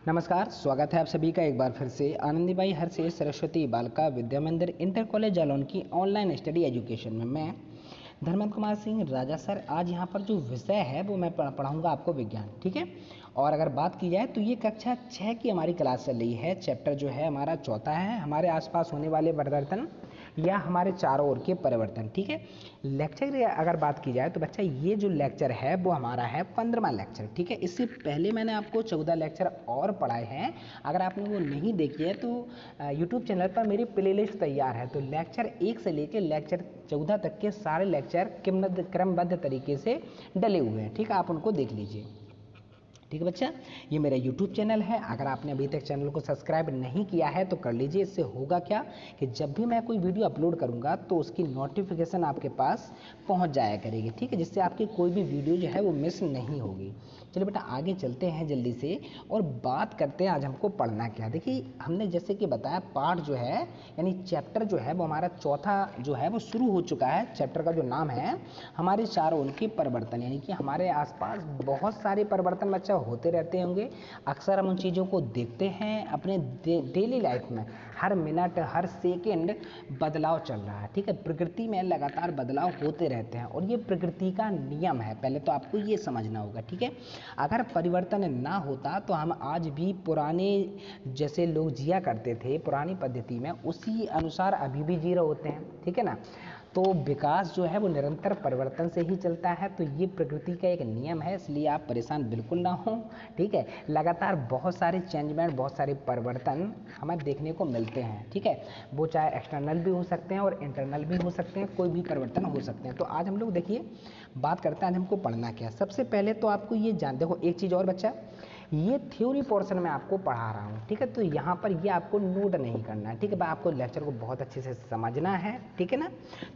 नमस्कार, स्वागत है आप सभी का एक बार फिर से आनंदीबाई हरसेठ सरस्वती बालिका विद्या मंदिर इंटर कॉलेज जालौन की ऑनलाइन स्टडी एजुकेशन में मैं धर्मेंद्र कुमार सिंह राजा सर। आज यहाँ पर जो विषय है वो मैं पढ़ाऊँगा आपको विज्ञान, ठीक है। और अगर बात की जाए तो ये कक्षा 6 की हमारी क्लास चल रही है। चैप्टर जो है हमारा चौथा है, हमारे आसपास होने वाले परिवर्तन या हमारे चारों ओर के परिवर्तन, ठीक है। लेक्चर की अगर बात की जाए तो बच्चा ये जो लेक्चर है वो हमारा है 15वां लेक्चर, ठीक है। इससे पहले मैंने आपको 14 लेक्चर और पढ़ाए हैं। अगर आपने वो नहीं देखी है तो यूट्यूब चैनल पर मेरी प्लेलिस्ट तैयार है। तो लेक्चर 1 से लेकर लेक्चर 14 तक के सारे लेक्चर क्रमबद्ध तरीके से डले हुए हैं, ठीक है। आप उनको देख लीजिए, ठीक है बच्चा। ये मेरा YouTube चैनल है, अगर आपने अभी तक चैनल को सब्सक्राइब नहीं किया है तो कर लीजिए। इससे होगा क्या कि जब भी मैं कोई वीडियो अपलोड करूंगा तो उसकी नोटिफिकेशन आपके पास पहुंच जाया करेगी, ठीक है, जिससे आपकी कोई भी वीडियो जो है वो मिस नहीं होगी। चलिए बेटा आगे चलते हैं जल्दी से और बात करते हैं आज हमको पढ़ना क्या। देखिए हमने जैसे कि बताया पाठ जो है यानी चैप्टर जो है वो हमारा चौथा जो है वो शुरू हो चुका है। चैप्टर का जो नाम है हमारे चारों ओर के परिवर्तन, यानी कि हमारे आसपास बहुत सारे परिवर्तन बच्चा होते रहते होंगे। अक्सर हम उन चीज़ों को देखते हैं अपने डेली लाइफ में। हर मिनट हर सेकेंड बदलाव चल रहा है, ठीक है। प्रकृति में लगातार बदलाव होते रहते हैं और ये प्रकृति का नियम है। पहले तो आपको ये समझना होगा, ठीक है। अगर परिवर्तन ना होता तो हम आज भी पुराने जैसे लोग जिया करते थे पुरानी पद्धति में, उसी अनुसार अभी भी जी रहे होते हैं, ठीक है ना। तो विकास जो है वो निरंतर परिवर्तन से ही चलता है। तो ये प्रकृति का एक नियम है, इसलिए आप परेशान बिल्कुल ना हो, ठीक है। लगातार बहुत सारे चेंजमेंट बहुत सारे परिवर्तन हमें देखने को मिलते हैं, ठीक है। वो चाहे एक्सटर्नल भी हो सकते हैं और इंटरनल भी हो सकते हैं, कोई भी परिवर्तन हो सकते हैं। तो आज हम लोग देखिए बात करते हैं आज हमको पढ़ना क्या। सबसे पहले तो आपको ये जान देखो एक चीज़ और बच्चा, ये थ्योरी पोर्शन में आपको पढ़ा रहा हूँ, ठीक है। तो यहाँ पर ये आपको नोट नहीं करना है, ठीक है। आपको लेक्चर को बहुत अच्छे से समझना है, ठीक है ना।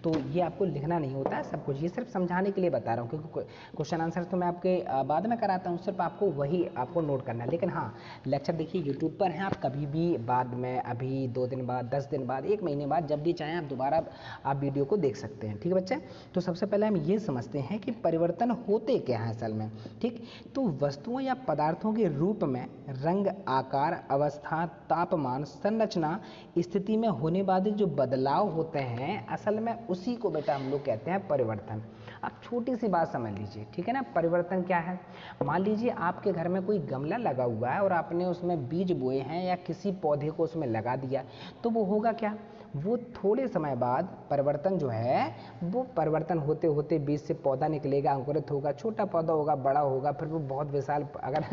तो ये आपको लिखना नहीं होता है सब कुछ, ये सिर्फ समझाने के लिए बता रहा हूँ, क्योंकि क्वेश्चन आंसर तो मैं आपके बाद में कराता हूँ, सिर्फ आपको वही आपको नोट करना है। लेकिन हाँ लेक्चर देखिए यूट्यूब पर हैं, आप कभी भी बाद में अभी 2 दिन बाद 10 दिन बाद 1 महीने बाद जब भी चाहें आप दोबारा आप वीडियो को देख सकते हैं, ठीक है बच्चे। तो सबसे पहले हम ये समझते हैं कि परिवर्तन होते क्या हैं असल में, ठीक। तो वस्तुओं या पदार्थों के रूप में रंग आकार अवस्था तापमान संरचना स्थिति में होने वाले जो बदलाव होते हैं असल में उसी को बेटा हम लोग कहते हैं परिवर्तन। अब छोटी सी बात समझ लीजिए, ठीक है ना। परिवर्तन क्या है, मान लीजिए आपके घर में कोई गमला लगा हुआ है और आपने उसमें बीज बोए हैं या किसी पौधे को उसमें लगा दिया, तो वो होगा क्या, वो थोड़े समय बाद परिवर्तन जो है वो परिवर्तन होते होते बीज से पौधा निकलेगा, अंकुरित होगा, छोटा पौधा होगा, बड़ा होगा, फिर वो बहुत विशाल, अगर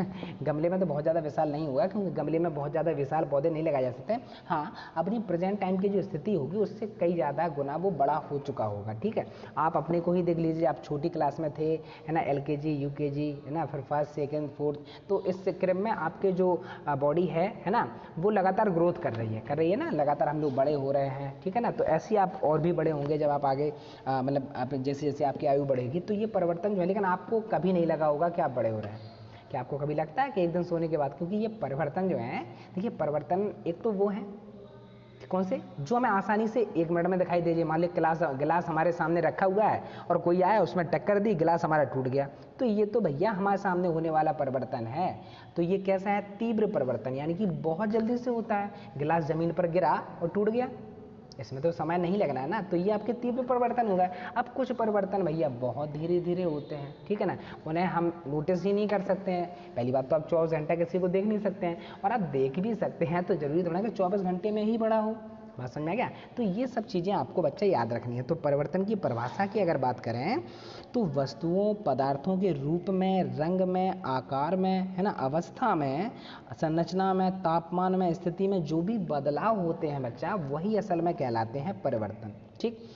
गमले में तो बहुत ज़्यादा विशाल नहीं होगा क्योंकि गमले में बहुत ज़्यादा विशाल पौधे नहीं लगाए जा सकते। हाँ अपनी प्रेजेंट टाइम की जो स्थिति होगी उससे कई ज़्यादा गुना वो बड़ा हो चुका होगा, ठीक है। आप अपने को ही देख लीजिए, आप छोटी क्लास में थे, है ना, LKG UKG, है ना, फिर फर्स्ट सेकेंड फोर्थ, तो इस क्रम में आपके जो बॉडी है ना, वो लगातार ग्रोथ कर रही है ना, लगातार हम लोग बड़े हो रहे हैं, ठीक है ना। तो ऐसे ही आप और भी बड़े होंगे जब आप आगे मतलब आप जैसे जैसे आपकी आयु बढ़ेगी तो ये परिवर्तन जो है, लेकिन आपको कभी नहीं लगा होगा कि आप बड़े हो रहे हैं। क्या आपको कभी लगता है कि एक दिन सोने के बाद, क्योंकि ये परिवर्तन जो है, देखिए परिवर्तन एक तो वो है कौन से जो हमें आसानी से 1 मिनट में दिखाई दीजिए। मान ली गिलास हमारे सामने रखा हुआ है और कोई आया उसमें टक्कर दी, गिलास हमारा टूट गया, तो ये तो भैया हमारे सामने होने वाला परिवर्तन है। तो ये कैसा है, तीव्र परिवर्तन, यानी कि बहुत जल्दी से होता है। गिलास जमीन पर गिरा और टूट गया, इसमें तो समय नहीं लगना है ना, तो ये आपके तीव्र परिवर्तन होगा। अब कुछ परिवर्तन भैया बहुत धीरे धीरे होते हैं, ठीक है ना, उन्हें हम नोटिस ही नहीं कर सकते हैं। पहली बात तो आप 24 घंटा किसी को देख नहीं सकते हैं, और आप देख भी सकते हैं तो जरूरी थोड़ा कि 24 घंटे में ही बड़ा हो। बात समझ में आ गया। तो ये सब चीज़ें आपको बच्चा याद रखनी है। तो परिवर्तन की परिभाषा की अगर बात करें तो वस्तुओं पदार्थों के रूप में, रंग में, आकार में, है ना, अवस्था में, संरचना में, तापमान में, स्थिति में जो भी बदलाव होते हैं बच्चा, वही असल में कहलाते हैं परिवर्तन, ठीक।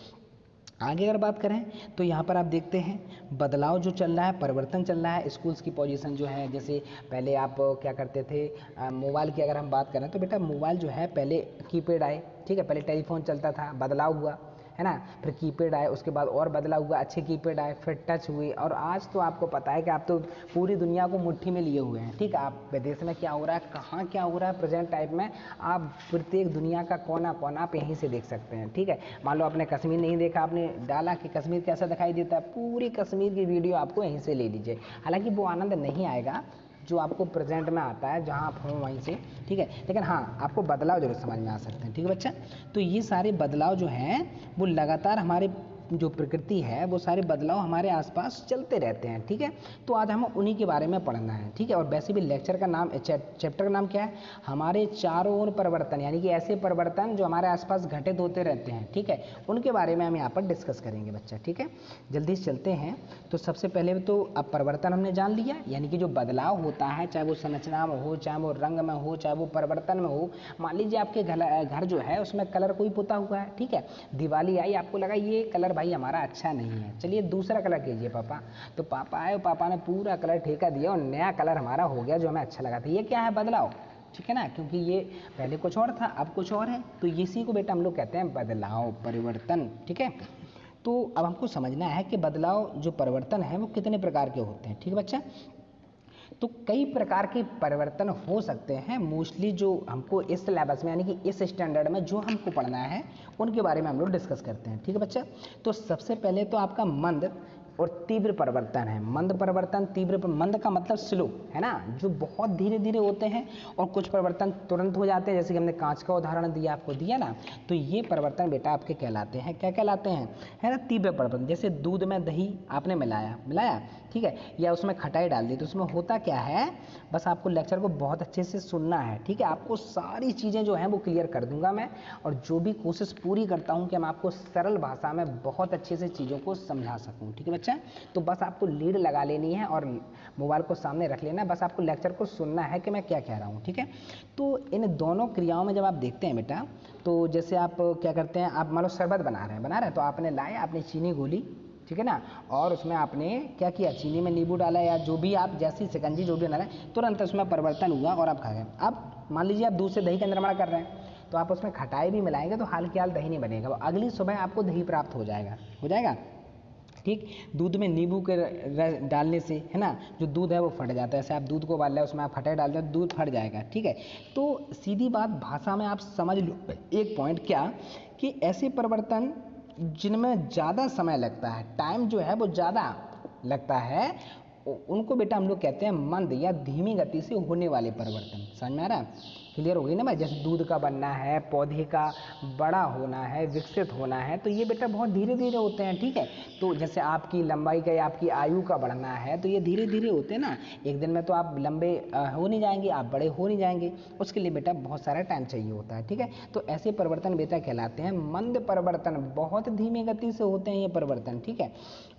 आगे अगर बात करें तो यहाँ पर आप देखते हैं बदलाव जो चल रहा है, परिवर्तन चल रहा है। स्कूल्स की पोजीशन जो है, जैसे पहले आप क्या करते थे, मोबाइल की अगर हम बात करें तो बेटा मोबाइल जो है पहले कीपैड आए, ठीक है, पहले टेलीफोन चलता था, बदलाव हुआ, है ना, फिर कीपैड आए, उसके बाद और बदलाव हुआ, अच्छे कीपैड आए, फिर टच हुई, और आज तो आपको पता है कि आप तो पूरी दुनिया को मुट्ठी में लिए हुए हैं, ठीक है। आप विदेश में क्या हो रहा है, कहाँ क्या हो रहा है प्रेजेंट टाइम में, आप प्रत्येक दुनिया का कोना कोना आप यहीं से देख सकते हैं, ठीक है। मान लो आपने कश्मीर नहीं देखा, आपने डाला कि कश्मीर कैसा दिखाई देता है, पूरी कश्मीर की वीडियो आपको यहीं से ले लीजिए। हालांकि वो आनंद नहीं आएगा जो आपको प्रेजेंट में आता है जहाँ आप हो वहीं से, ठीक है। लेकिन हाँ, आपको बदलाव जरूर समझ में आ सकते हैं, ठीक है बच्चा। तो ये सारे बदलाव जो हैं वो लगातार हमारे जो प्रकृति है वो सारे बदलाव हमारे आसपास चलते रहते हैं, ठीक है। तो आज हमें उन्हीं के बारे में पढ़ना है, ठीक है। और वैसे भी लेक्चर का नाम, चैप्टर का नाम क्या है? हमारे चारों ओर परिवर्तन, यानी कि ऐसे परिवर्तन जो हमारे आसपास घटित होते रहते हैं, ठीक है, उनके बारे में हम यहाँ पर डिस्कस करेंगे बच्चा, ठीक है। जल्दी से चलते हैं। तो सबसे पहले तो अब परिवर्तन हमने जान लिया, यानी कि जो बदलाव होता है, चाहे वो संरचना में हो, चाहे वो रंग में हो, चाहे वो परिवर्तन में हो। मान लीजिए आपके घर जो है उसमें कलर कोई पुता हुआ है, ठीक है। दिवाली आई, आपको लगा ये कलर भाई हमारा अच्छा नहीं है, चलिए दूसरा कलर कीजिए पापा। तो पापा आए, पापा ने पूरा कलर ठेका दिया और नया कलर हमारा हो गया जो हमें अच्छा लगा था। ये क्या है? बदलाव, ठीक है ना, क्योंकि ये पहले कुछ और था, अब कुछ और है। तो इसी को बेटा हम लोग कहते हैं बदलाव, परिवर्तन, ठीक है। तो अब हमको समझना है कि बदलाव जो परिवर्तन है वो कितने प्रकार के होते हैं, ठीक है बच्चा। तो कई प्रकार के परिवर्तन हो सकते हैं। मोस्टली जो हमको इस सिलेबस में, यानी कि इस स्टैंडर्ड में जो हमको पढ़ना है उनके बारे में हम लोग डिस्कस करते हैं, ठीक है बच्चा। तो सबसे पहले तो आपका मंद और तीव्र परिवर्तन है। मंद परिवर्तन, तीव्र मंद का मतलब स्लो, है ना, जो बहुत धीरे धीरे होते हैं, और कुछ परिवर्तन तुरंत हो जाते हैं, जैसे कि हमने कांच का उदाहरण दिया, आपको दिया ना। तो ये परिवर्तन बेटा आपके कहलाते हैं, क्या कहलाते हैं? है ना, तीव्र परिवर्तन। जैसे दूध में दही आपने मिलाया, ठीक है, या उसमें खटाई डाल दी, तो उसमें होता क्या है? बस आपको लेक्चर को बहुत अच्छे से सुनना है, ठीक है। आपको सारी चीज़ें जो हैं वो क्लियर कर दूंगा मैं, और जो भी कोशिश पूरी करता हूँ कि मैं आपको सरल भाषा में बहुत अच्छे से चीज़ों को समझा सकूँ, ठीक है बच्चा। तो बस आपको लीड लगा लेनी है और मोबाइल को सामने रख लेना है, बस आपको लेक्चर को सुनना है कि मैं क्या कह रहा हूँ, ठीक है। तो इन दोनों क्रियाओं में जब आप देखते हैं बेटा, तो जैसे आप क्या करते हैं, आप मान लो शरबत बना रहे हैं, तो आपने लाया, आपने चीनी घोली, ठीक है ना, और उसमें आपने क्या किया? चीनी में नींबू डाला, या जो भी आप जैसी शिकंजी जो भी बना रहे हैं, तुरंत उसमें परिवर्तन हुआ और आप खा गए। अब मान लीजिए आप दूध से दही का निर्माण कर रहे हैं, तो आप उसमें खटाई भी मिलाएंगे तो हाल के हाल दही नहीं बनेगा, अगली सुबह आपको दही प्राप्त हो जाएगा, ठीक। दूध में नींबू के रस डालने से, है ना, जो दूध है वो फट जाता है। जैसे आप दूध को उबाल रहे हैं, उसमें आप खटाई डाल दें, दूध फट जाएगा, ठीक है। तो सीधी बात भाषा में आप समझ लो एक पॉइंट, क्या कि ऐसे परिवर्तन जिनमें ज़्यादा समय लगता है, टाइम जो है वो ज़्यादा लगता है, उनको बेटा हम लोग कहते हैं मंद या धीमी गति से होने वाले परिवर्तन। समझ में आ रहा है? क्लियर हो गई ना भाई? जैसे दूध का बनना है, पौधे का बड़ा होना है, विकसित होना है, तो ये बेटा बहुत धीरे धीरे होते हैं, ठीक है। तो जैसे आपकी लंबाई का या आपकी आयु का बढ़ना है, तो ये धीरे धीरे होते हैं ना। एक दिन में तो आप लंबे हो नहीं जाएंगे, आप बड़े हो नहीं जाएंगे, उसके लिए बेटा बहुत सारा टाइम चाहिए होता है, ठीक है। तो ऐसे परिवर्तन बेटा कहलाते हैं मंद परिवर्तन, बहुत धीमी गति से होते हैं ये परिवर्तन, ठीक है।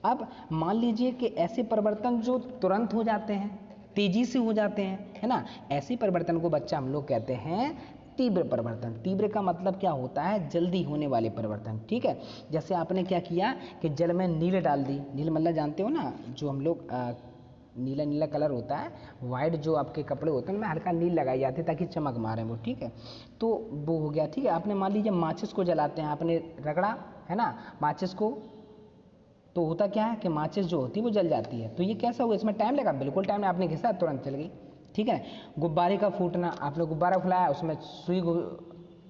अब मान लीजिए कि ऐसे परिवर्तन जो तुरंत हो जाते हैं, तेजी से हो जाते हैं, है ना, ऐसे परिवर्तन को बच्चा हम लोग कहते हैं तीव्र परिवर्तन। तीव्र का मतलब क्या होता है? जल्दी होने वाले परिवर्तन, ठीक है। जैसे आपने क्या किया कि जल में नील डाल दी, नील मतलब जानते हो ना, जो हम लोग नीला नीला कलर होता है, वाइट जो आपके कपड़े होते हैं उनमें हल्का नील लगाई जाती है ताकि चमक मारे वो, ठीक है। तो वो हो गया, ठीक है। आपने मान लीजिए माचिस को जलाते हैं, आपने रगड़ा, है ना, माचिस को, तो होता क्या है कि माचिस जो होती है वो जल जाती है। तो ये कैसा हुआ? इसमें टाइम लगा? बिल्कुल टाइम नहीं, आपने घिसा तुरंत चल गई, ठीक है। गुब्बारे का फूटना, आपने गुब्बारा फुलाया, उसमें सुई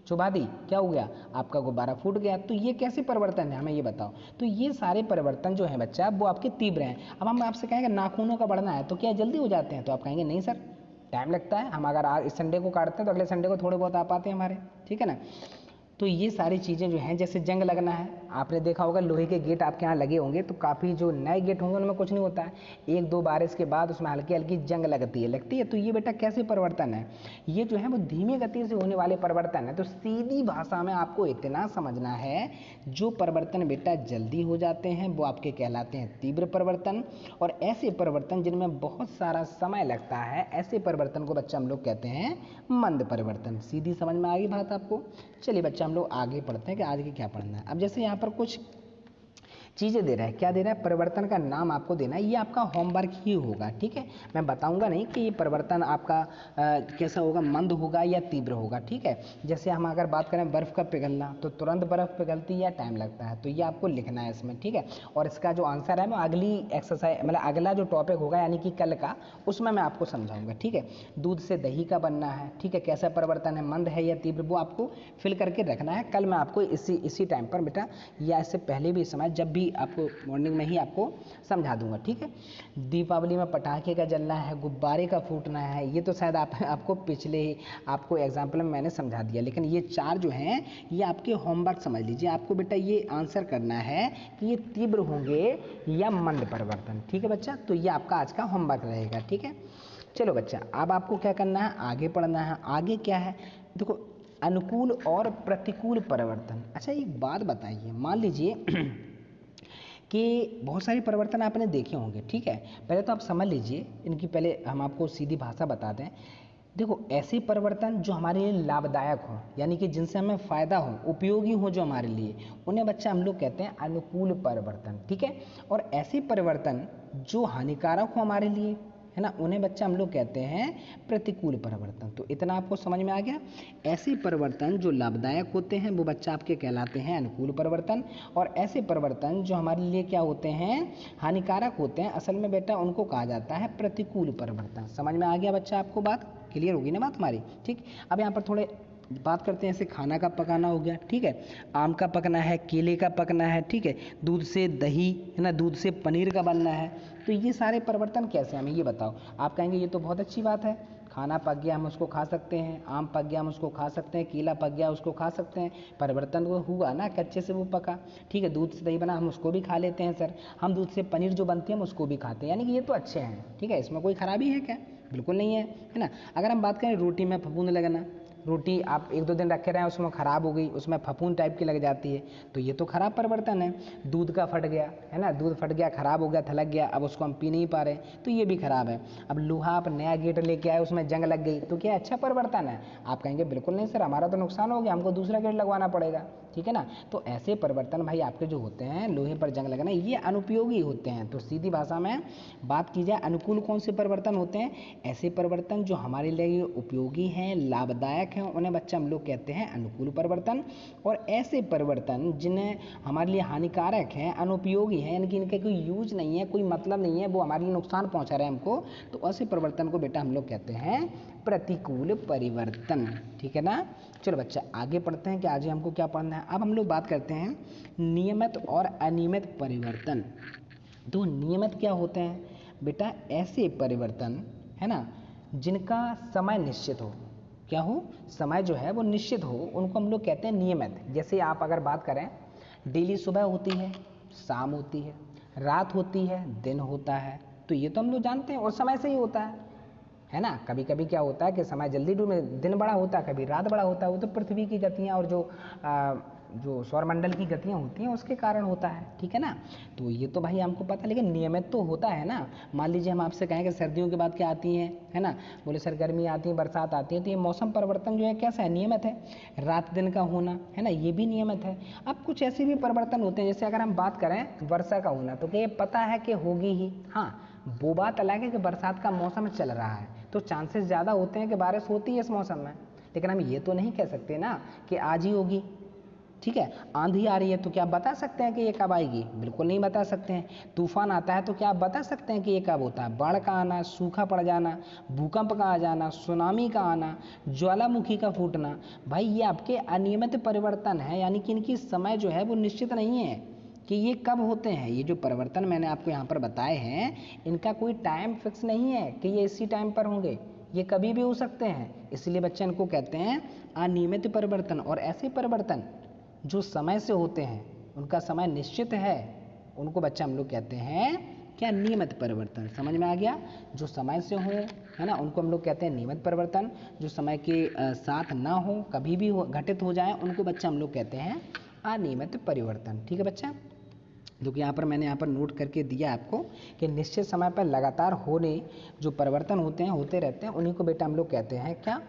चुभा दी, क्या हो गया? आपका गुब्बारा फूट गया। तो ये कैसे परिवर्तन है, हमें ये बताओ। तो ये सारे परिवर्तन जो है बच्चा वो आपके तीव्र हैं। अब हम आपसे कहेंगे नाखूनों का बढ़ना है, तो क्या जल्दी हो जाते हैं? तो आप कहेंगे नहीं सर, टाइम लगता है। हम अगर आज इस संडे को काटते हैं तो अगले संडे को थोड़े बहुत आ पाते हैं हमारे, ठीक है ना। तो ये सारी चीज़ें जो हैं, जैसे जंग लगना है, आपने देखा होगा लोहे के गेट आपके यहाँ लगे होंगे, तो काफ़ी जो नए गेट होंगे उनमें कुछ नहीं होता है, एक दो बारिश के बाद उसमें हल्की हल्की जंग लगती है। तो ये बेटा कैसे परिवर्तन है? ये जो है वो धीमी गति से होने वाले परिवर्तन है। तो सीधी भाषा में आपको इतना समझना है, जो परिवर्तन बेटा जल्दी हो जाते हैं वो आपके कहलाते हैं तीव्र परिवर्तन, और ऐसे परिवर्तन जिनमें बहुत सारा समय लगता है, ऐसे परिवर्तन को बच्चा हम लोग कहते हैं मंद परिवर्तन। सीधी समझ में आ गई बात आपको? चलिए बच्चा हम लोग आगे पढ़ते हैं कि आज के क्या पढ़ना है। अब जैसे यहाँ पर कुछ चीज़ें दे रहा है, क्या दे रहा है? परिवर्तन का नाम आपको देना है, ये आपका होमवर्क ही होगा, ठीक है। मैं बताऊंगा नहीं कि ये परिवर्तन आपका कैसा होगा, मंद होगा या तीव्र होगा, ठीक है। जैसे हम अगर बात करें बर्फ़ का पिघलना, तो तुरंत बर्फ़ पिघलती है या टाइम लगता है, तो ये आपको लिखना है इसमें, ठीक है। और इसका जो आंसर है मैं अगली एक्सरसाइज, मतलब अगला जो टॉपिक होगा यानी कि कल का, उसमें मैं आपको समझाऊंगा, ठीक है। दूध से दही का बनना है, ठीक है, कैसा परिवर्तन है, मंद है या तीव्र, वो आपको फिल करके रखना है। कल मैं आपको इसी टाइम पर बेटा, या इससे पहले भी समय जब भी ही आपको मॉर्निंग में ही आपको समझा दूंगा, ठीक है। दीपावली में पटाखे का जलना है, गुब्बारे का फूटना है, ये तो शायद आपको पिछले ही आपको एग्जाम्पल में मैंने समझा दिया, लेकिन ये 4 जो हैं ये आपके होमवर्क समझ लीजिए। आपको बेटा ये आंसर करना है कि ये तीव्र होंगे या मंद परिवर्तन, ठीक है बच्चा। तो ये आपका आज का होमवर्क रहेगा, ठीक है। चलो बच्चा, अब आपको क्या करना है, आगे पढ़ना है। आगे क्या है, देखो, अनुकूल और प्रतिकूल परिवर्तन। अच्छा एक बात बताइए, मान लीजिए कि बहुत सारे परिवर्तन आपने देखे होंगे, ठीक है। पहले तो आप समझ लीजिए इनकी, पहले हम आपको सीधी भाषा बता दें। देखो, ऐसे परिवर्तन जो हमारे लिए लाभदायक हो, यानी कि जिनसे हमें फ़ायदा हो, उपयोगी हो जो हमारे लिए, उन्हें बच्चा हम लोग कहते हैं अनुकूल परिवर्तन, ठीक है। और ऐसे परिवर्तन जो हानिकारक हो हमारे लिए, है ना, उन्हें बच्चा हम लोग कहते हैं प्रतिकूल परिवर्तन। तो इतना आपको समझ में आ गया। ऐसे परिवर्तन जो लाभदायक होते हैं वो बच्चा आपके कहलाते हैं अनुकूल परिवर्तन, और ऐसे परिवर्तन जो हमारे लिए क्या होते हैं, हानिकारक होते हैं, असल में बेटा उनको कहा जाता है प्रतिकूल परिवर्तन। समझ में आ गया बच्चा, आपको बात क्लियर होगी ना बात हमारी, ठीक। अब यहाँ पर थोड़े बात करते हैं, जैसे खाना का पकाना हो गया, ठीक है, आम का पकना है, केले का पकना है, ठीक है, दूध से दही, है ना, दूध से पनीर का बनना है। तो ये सारे परिवर्तन कैसे, हमें ये बताओ। आप कहेंगे ये तो बहुत अच्छी बात है, खाना पक गया हम उसको खा सकते हैं, आम पक गया हम उसको खा सकते हैं, केला पक गया उसको खा सकते हैं, परिवर्तन वो हुआ ना, कच्चे से वो पका, ठीक है। दूध से दही बना हम उसको भी खा लेते हैं सर, हम दूध से पनीर जो बनती है हम उसको भी खाते हैं, यानी कि ये तो अच्छे हैं, ठीक है, इसमें कोई खराबी है क्या, बिल्कुल नहीं है ना। अगर हम बात करें रोटी में फफूंद लगना, रोटी आप 1-2 दिन रखे रहें, उसमें ख़राब हो गई, उसमें फफूंद टाइप की लग जाती है, तो ये तो ख़राब परिवर्तन है। दूध का फट गया, है ना, दूध फट गया, ख़राब हो गया, थलक गया, अब उसको हम पी नहीं पा रहे, तो ये भी ख़राब है। अब लोहा आप नया गेट लेके आए, उसमें जंग लग गई, तो क्या अच्छा परिवर्तन है? आप कहेंगे बिल्कुल नहीं सर, हमारा तो नुकसान हो गया, हमको दूसरा गेट लगवाना पड़ेगा, ठीक है ना। तो ऐसे परिवर्तन भाई आपके जो होते हैं, लोहे पर जंग लगना, ये अनुपयोगी होते हैं। तो सीधी भाषा में बात की जाए, अनुकूल कौन से परिवर्तन होते हैं, ऐसे परिवर्तन जो हमारे लिए उपयोगी हैं, लाभदायक हैं, उन्हें बच्चा हम लोग कहते हैं अनुकूल परिवर्तन। और ऐसे परिवर्तन जिन्हें हमारे लिए हानिकारक हैं, अनुपयोगी हैं, यानी कि इनका कोई यूज नहीं है, कोई मतलब नहीं है, वो हमारे लिए नुकसान पहुंचा रहे हैं हमको, तो ऐसे परिवर्तन को बेटा हम लोग कहते हैं प्रतिकूल परिवर्तन, ठीक है ना। चलो बच्चा आगे पढ़ते हैं कि आज हमको क्या पढ़ना है। अब हम लोग बात करते हैं नियमित और अनियमित परिवर्तन। तो नियमित क्या होते हैं बेटा, ऐसे परिवर्तन, है ना, जिनका समय निश्चित हो, क्या हो, समय जो है वो निश्चित हो, उनको हम लोग कहते हैं नियमित। जैसे आप अगर बात करें, डेली सुबह होती है, शाम होती है, रात होती है, दिन होता है, तो ये तो हम लोग जानते हैं और समय से ही होता है ना। कभी कभी क्या होता है कि समय जल्दी दिन बड़ा होता है, कभी रात बड़ा होता है, वो तो पृथ्वी की गतियाँ और जो सौरमंडल की गतियाँ होती हैं उसके कारण होता है, ठीक है ना। तो ये तो भाई हमको पता है, लेकिन नियमित तो होता है ना। मान लीजिए हम आपसे कहें कि सर्दियों के बाद क्या आती हैं, है ना, बोले सर गर्मी आती है, बरसात आती है, तो ये मौसम परिवर्तन जो है कैसा है, नियमित है। रात दिन का होना, है ना, ये भी नियमित है। अब कुछ ऐसे भी परिवर्तन होते हैं, जैसे अगर हम बात करें वर्षा का होना, तो क्या ये पता है कि होगी ही, हाँ, वो बात अलग है कि बरसात का मौसम चल रहा है, तो चांसेस ज़्यादा होते हैं कि बारिश होती है इस मौसम में, लेकिन हम ये तो नहीं कह सकते ना कि आज ही होगी, ठीक है। आंधी आ रही है तो क्या आप बता सकते हैं कि ये कब आएगी, बिल्कुल नहीं बता सकते हैं। तूफान आता है तो क्या आप बता सकते हैं कि ये कब होता है। बाढ़ का आना, सूखा पड़ जाना, भूकंप का आ जाना, सुनामी का आना, ज्वालामुखी का फूटना, भाई ये आपके अनियमित परिवर्तन है, यानी कि इनकी समय जो है वो निश्चित नहीं है कि ये कब होते हैं। ये जो परिवर्तन मैंने आपको यहाँ पर बताए हैं, इनका कोई टाइम फिक्स नहीं है कि ये इसी टाइम पर होंगे, ये कभी भी हो सकते हैं, इसलिए बच्चे इनको कहते हैं अनियमित परिवर्तन। और ऐसे परिवर्तन जो समय से होते हैं, उनका समय निश्चित है, उनको बच्चा हम लोग कहते हैं क्या, नियमित परिवर्तन। समझ में आ गया, जो समय से हो, है ना, उनको हम लोग कहते हैं नियमित परिवर्तन। जो समय के साथ ना हो, कभी भी हो, घटित हो जाए, उनको बच्चा हम लोग कहते हैं अनियमित परिवर्तन, ठीक है बच्चा। जो कि यहाँ पर मैंने यहाँ पर नोट करके दिया आपको कि निश्चित समय पर लगातार होने जो परिवर्तन होते हैं, होते रहते हैं, उन्हीं को बेटा हम लोग कहते हैं क्या,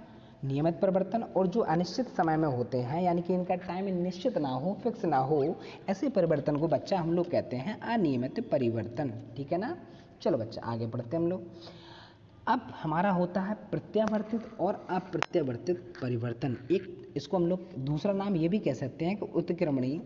नियमित परिवर्तन। और जो अनिश्चित समय में होते हैं, यानी कि इनका टाइम निश्चित ना हो, फिक्स ना हो, ऐसे परिवर्तन को बच्चा हम लोग कहते हैं अनियमित परिवर्तन, ठीक है ना। चलो बच्चा आगे बढ़ते हैं हम लोग। अब हमारा होता है प्रत्यावर्तित और अप्रत्यावर्तित परिवर्तन। एक इसको हम लोग दूसरा नाम ये भी कह सकते हैं कि उत्क्रमणीय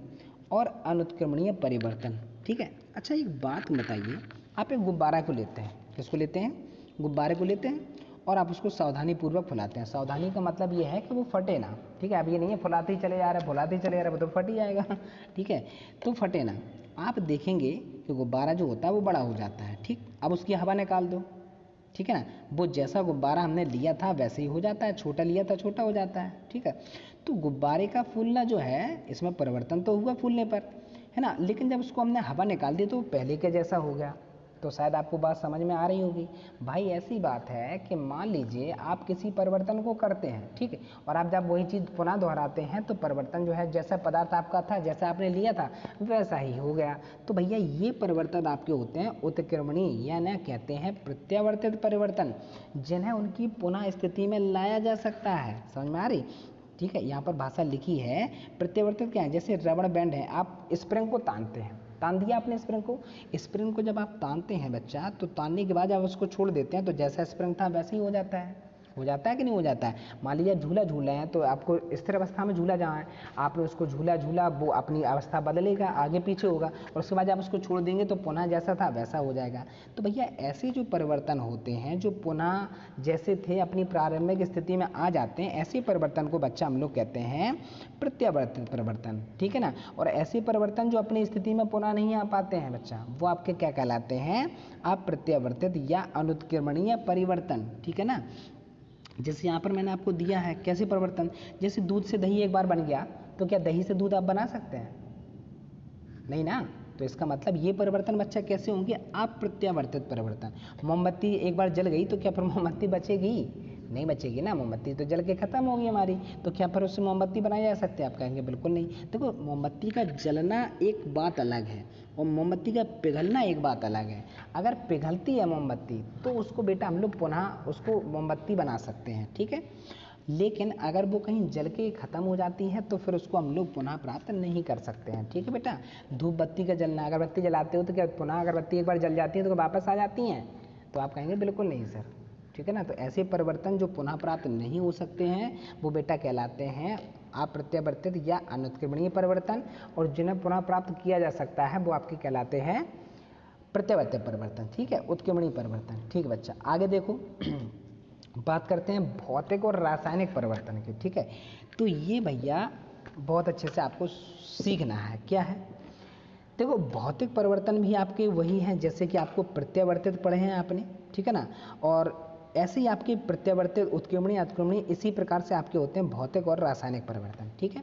और अनुत्क्रमणीय परिवर्तन, ठीक है। अच्छा एक बात बताइए, आप एक गुब्बारा को लेते हैं, किसको लेते हैं, गुब्बारे को लेते हैं, और आप उसको सावधानी पूर्वक फुलाते हैं। सावधानी का मतलब ये है कि वो फटे ना, ठीक है। अब ये नहीं है फुलाते ही चले जा रहे, फुलाते ही चले जा रहे, वो तो फट ही जाएगा, ठीक है, तो फटे ना। आप देखेंगे कि गुब्बारा जो होता है वो बड़ा हो जाता है, ठीक। अब उसकी हवा निकाल दो, ठीक है ना, वो जैसा गुब्बारा हमने लिया था वैसे ही हो जाता है, छोटा लिया था छोटा हो जाता है, ठीक है। तो गुब्बारे का फूलना जो है, इसमें परिवर्तन तो हुआ फूलने पर, है ना, लेकिन जब उसको हमने हवा निकाल दी तो वो पहले के जैसा हो गया। तो शायद आपको बात समझ में आ रही होगी। भाई ऐसी बात है कि मान लीजिए आप किसी परिवर्तन को करते हैं, ठीक है, और आप जब वही चीज़ पुनः दोहराते हैं तो परिवर्तन जो है, जैसा पदार्थ आपका था, जैसा आपने लिया था वैसा ही हो गया। तो भैया ये परिवर्तन आपके होते हैं उत्क्रमणीय, या ना कहते हैं प्रत्यावर्तित परिवर्तन, जिन्हें उनकी पुनः स्थिति में लाया जा सकता है। समझ में आ रही? ठीक है, यहाँ पर भाषा लिखी है। प्रत्यावर्तित क्या है, जैसे रबड़ बैंड है, आप स्प्रिंग को तानते हैं, तान दिया आपने स्प्रिंग को, स्प्रिंग को जब आप तानते हैं बच्चा, तो तानने के बाद जब उसको छोड़ देते हैं तो जैसा स्प्रिंग था वैसे ही हो जाता है। हो जाता है कि नहीं हो जाता है? मान लीजिए झूला झूल रहे हैं, तो आपको स्थिर अवस्था में झूला जहाँ है, आपने उसको झूला झूला, वो अपनी अवस्था बदलेगा, आगे पीछे होगा, और उसके बाद जब उसको छोड़ देंगे तो पुनः जैसा था वैसा हो जाएगा। तो भैया ऐसे जो परिवर्तन होते हैं, जो पुनः जैसे थे अपनी प्रारंभिक स्थिति में आ जाते हैं, ऐसे परिवर्तन को बच्चा हम लोग कहते हैं प्रत्यावर्तित परिवर्तन, ठीक है ना। और ऐसे परिवर्तन जो अपनी स्थिति में पुनः नहीं आ पाते हैं बच्चा, वो आपके क्या कहलाते हैं? अप्रत्यावर्तित या अनुत्क्रमणीय परिवर्तन, ठीक है ना। जैसे यहाँ पर मैंने आपको दिया है कैसे परिवर्तन, जैसे दूध से दही एक बार बन गया, तो क्या दही से दूध आप बना सकते हैं? नहीं ना। तो इसका मतलब ये परिवर्तन बच्चा कैसे होंगे? अप्रत्यावर्तित परिवर्तन। मोमबत्ती एक बार जल गई तो क्या फिर मोमबत्ती बचेगी? नहीं बचेगी ना, मोमबत्ती तो जल के खत्म होगी हमारी। तो क्या फिर उससे मोमबत्ती बनाई जा सकती है? आप कहेंगे बिल्कुल नहीं। देखो, मोमबत्ती का जलना एक बात अलग है और मोमबत्ती का पिघलना एक बात अलग है। अगर पिघलती है मोमबत्ती तो उसको बेटा हम लोग पुनः उसको मोमबत्ती बना सकते हैं, ठीक है। लेकिन अगर वो कहीं जल के ख़त्म हो जाती है तो फिर उसको हम लोग पुनः प्राप्त नहीं कर सकते हैं, ठीक है बेटा। धूप बत्ती का जलना, अगरबत्ती जलाते हो तो क्या पुनः अगरबत्ती एक बार जल जाती है तो वापस आ जाती हैं? तो आप कहेंगे बिल्कुल नहीं सर, ठीक है ना। तो ऐसे परिवर्तन जो पुनः प्राप्त नहीं हो सकते हैं वो बेटा कहलाते हैं अप्रत्यावर्तित या अनुत्क्रमणीय परिवर्तन, और जिन्हें पुनः प्राप्त किया जा सकता है वो आपके कहलाते हैं प्रत्यावर्तित परिवर्तन, ठीक है, उत्क्रमणीय परिवर्तन। ठीक है बच्चा, आगे देखो बात करते हैं भौतिक और रासायनिक परिवर्तन की, ठीक है। तो ये भैया बहुत अच्छे से आपको सीखना है। क्या है? देखो, भौतिक परिवर्तन भी आपके वही हैं जैसे कि आपको प्रत्यावर्तित पढ़े हैं आपने, ठीक है ना। और ऐसे ही आपके प्रत्यावर्तित, उत्क्रमणीय, अतिक्रमणीय इसी प्रकार से आपके होते हैं भौतिक और रासायनिक परिवर्तन, ठीक है।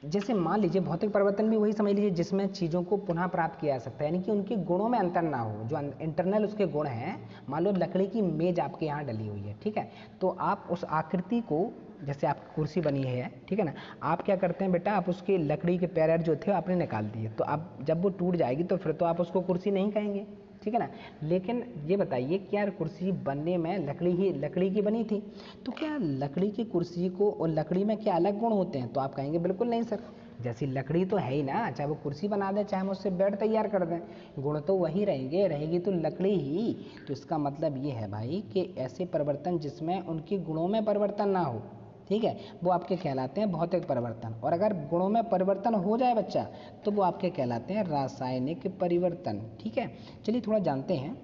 जैसे मान लीजिए भौतिक परिवर्तन भी वही समझ लीजिए जिसमें चीज़ों को पुनः प्राप्त किया जा सकता है, यानी कि उनके गुणों में अंतर ना हो, जो इंटरनल उसके गुण हैं। मान लो लकड़ी की मेज आपके यहाँ डली हुई है, ठीक है, तो आप उस आकृति को, जैसे आपकी कुर्सी बनी है, ठीक है ना, आप क्या करते हैं बेटा, आप उसके लकड़ी के पैर जो थे आपने निकाल दिए, तो आप जब वो टूट जाएगी तो फिर तो आप उसको कुर्सी नहीं कहेंगे, ठीक है ना। लेकिन ये बताइए क्या कुर्सी बनने में लकड़ी की बनी थी, तो क्या लकड़ी की कुर्सी को और लकड़ी में क्या अलग गुण होते हैं? तो आप कहेंगे बिल्कुल नहीं सर, जैसी लकड़ी तो है ही ना, चाहे वो कुर्सी बना दें चाहे हम उससे बेड तैयार कर दें, गुण तो वही रहेंगे, रहेगी तो लकड़ी ही। तो इसका मतलब ये है भाई कि ऐसे परिवर्तन जिसमें उनके गुणों में परिवर्तन ना हो, ठीक है, वो आपके कहलाते हैं भौतिक परिवर्तन। और अगर गुणों में परिवर्तन हो जाए बच्चा तो वो आपके कहलाते हैं रासायनिक परिवर्तन, ठीक है। चलिए थोड़ा जानते हैं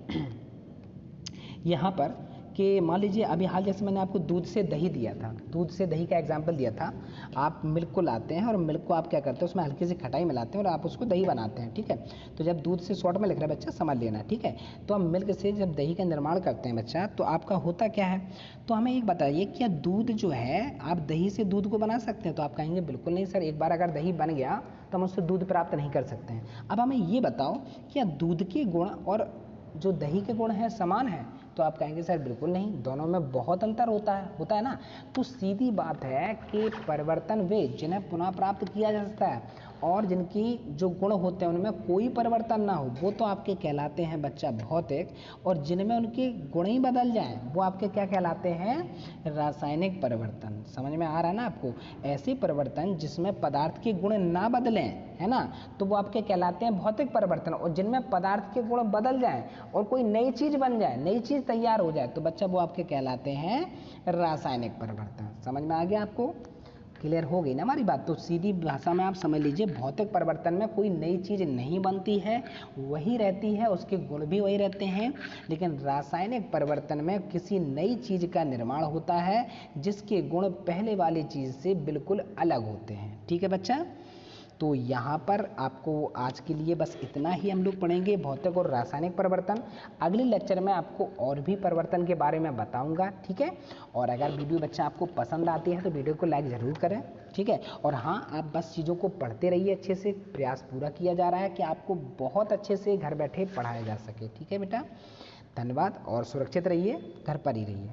यहाँ पर कि मान लीजिए अभी हाल जैसे मैंने आपको दूध से दही दिया था, दूध से दही का एग्जाम्पल दिया था। आप मिल्क को लाते हैं और मिल्क को आप क्या करते हैं, उसमें हल्की सी खटाई मिलाते हैं और आप उसको दही बनाते हैं, ठीक है। तो जब दूध से शॉर्ट में लिख रहा है बच्चा, समझ लेना, ठीक है। तो हम मिल्क से जब दही का निर्माण करते हैं बच्चा, तो आपका होता क्या है? तो हमें एक बताइए, क्या दूध जो है आप दही से दूध को बना सकते हैं? तो आप कहेंगे बिल्कुल नहीं सर, एक बार अगर दही बन गया तो हम उससे दूध प्राप्त नहीं कर सकते हैं। अब हमें ये बताओ, क्या दूध के गुण और जो दही के गुण हैं समान है? तो आप कहेंगे सर बिल्कुल नहीं, दोनों में बहुत अंतर होता है ना। तो सीधी बात है कि परिवर्तन वे जिन्हें पुनः प्राप्त किया जा सकता है और जिनकी जो गुण होते हैं उनमें कोई परिवर्तन ना हो, वो तो आपके कहलाते हैं बच्चा भौतिक, और जिनमें उनके गुण ही बदल जाएं वो आपके क्या कहलाते हैं? रासायनिक परिवर्तन। समझ में आ रहा है ना आपको? ऐसे परिवर्तन जिसमें पदार्थ के गुण ना बदलें, है ना, तो वो आपके कहलाते हैं भौतिक परिवर्तन। और जिनमें पदार्थ के गुण बदल जाएं और कोई नई चीज बन जाए, नई चीज तैयार हो जाए, तो बच्चा वो आपके कहलाते हैं रासायनिक परिवर्तन। समझ में आ गया आपको? क्लियर हो गई ना हमारी बात? तो सीधी भाषा में आप समझ लीजिए, भौतिक परिवर्तन में कोई नई चीज नहीं बनती है, वही रहती है, उसके गुण भी वही रहते हैं। लेकिन रासायनिक परिवर्तन में किसी नई चीज का निर्माण होता है जिसके गुण पहले वाली चीज से बिल्कुल अलग होते हैं, ठीक है बच्चा। तो यहाँ पर आपको आज के लिए बस इतना ही हम लोग पढ़ेंगे, भौतिक और रासायनिक परिवर्तन। अगले लेक्चर में आपको और भी परिवर्तन के बारे में बताऊंगा, ठीक है। और अगर वीडियो बच्चा आपको पसंद आती है तो वीडियो को लाइक ज़रूर करें, ठीक है। और हाँ, आप बस चीज़ों को पढ़ते रहिए अच्छे से, प्रयास पूरा किया जा रहा है कि आपको बहुत अच्छे से घर बैठे पढ़ाया जा सके, ठीक है बेटा। धन्यवाद और सुरक्षित रहिए, घर पर ही रहिए।